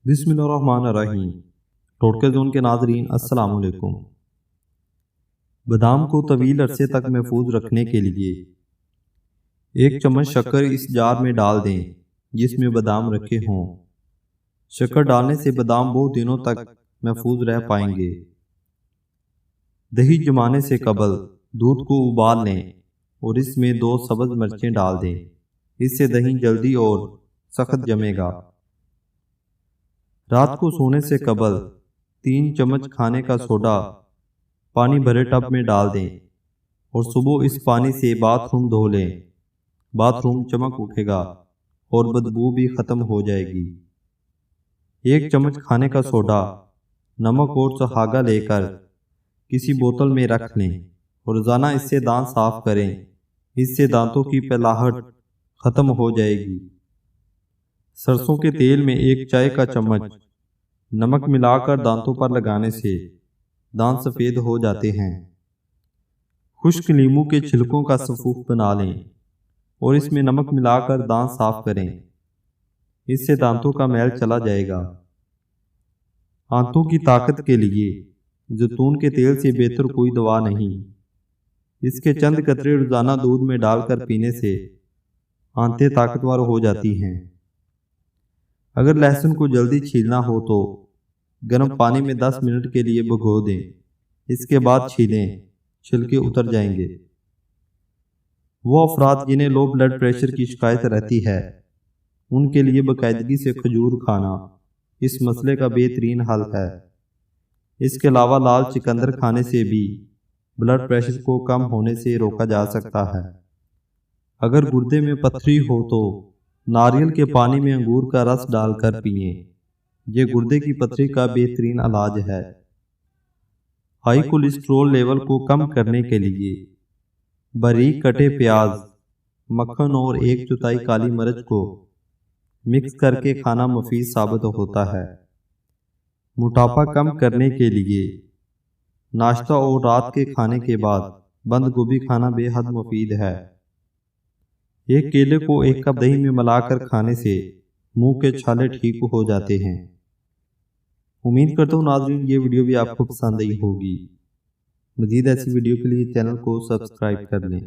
بسم اللہ الرحمن الرحیم۔ ٹوٹکے زون کے ناظرین السلام علیکم۔ بادام کو طویل عرصے تک محفوظ رکھنے کے لیے 1 چمچ شکر اس جار میں ڈال دیں جس میں بادام رکھے ہوں۔ شکر ڈالنے سے بادام بہت دنوں تک محفوظ رہ پائیں گے۔ دہی جمانے سے قبل دودھ کو ابال لیں اور اس میں 2 سبز مرچیں ڈال دیں۔ اس سے دہی جلدی اور سخت جمے گا۔ رات کو سونے سے قبل 3 چمچ کھانے کا سوڈا پانی بھرے ٹب میں ڈال دیں اور صبح اس پانی سے باتھ روم دھو لیں۔ باتھ روم چمک اٹھے گا اور بدبو بھی ختم ہو جائے گی۔ 1 چمچ کھانے کا سوڈا، نمک اور سہاگا لے کر کسی بوتل میں رکھ لیں اور روزانہ اس سے دانت صاف کریں۔ اس سے دانتوں کی پہلاہٹ ختم ہو جائے گی۔ سرسوں کے تیل میں 1 چائے کا چمچ نمک ملا کر دانتوں پر لگانے سے دانت سفید ہو جاتے ہیں۔ خشک لیموں کے چھلکوں کا سفوف بنا لیں اور اس میں نمک ملا کر دانت صاف کریں۔ اس سے دانتوں کا میل چلا جائے گا۔ آنتوں کی طاقت کے لیے زیتون کے تیل سے بہتر کوئی دوا نہیں۔ اس کے چند قطرے روزانہ دودھ میں ڈال کر پینے سے آنتیں طاقتور ہو جاتی ہیں۔ اگر لہسن کو جلدی چھیلنا ہو تو گرم پانی میں 10 منٹ کے لیے بھگو دیں۔ اس کے بعد چھیلیں، چھلکے اتر جائیں گے۔ وہ افراد جنہیں لو بلڈ پریشر کی شکایت رہتی ہے ان کے لیے باقاعدگی سے کھجور کھانا اس مسئلے کا بہترین حل ہے۔ اس کے علاوہ لال چقندر کھانے سے بھی بلڈ پریشر کو کم ہونے سے روکا جا سکتا ہے۔ اگر گردے میں پتھری ہو تو ناریل کے پانی میں انگور کا رس ڈال کر پئیں۔ یہ گردے کی پتھری کا بہترین علاج ہے۔ ہائی کولیسٹرول لیول کو کم کرنے کے لیے باریک کٹے پیاز، مکھن اور 1/4 کالی مرچ کو مکس کر کے کھانا مفید ثابت ہوتا ہے۔ موٹاپا کم کرنے کے لیے ناشتہ اور رات کے کھانے کے بعد بند گوبھی کھانا بے حد مفید ہے۔ 1 کیلے کو 1 کپ دہی میں ملا کر کھانے سے منہ کے چھالے ٹھیک ہو جاتے ہیں۔ امید کرتا ہوں ناظرین یہ ویڈیو بھی آپ کو پسند آئی ہوگی۔ مزید ایسی ویڈیو کے لیے چینل کو سبسکرائب کر لیں۔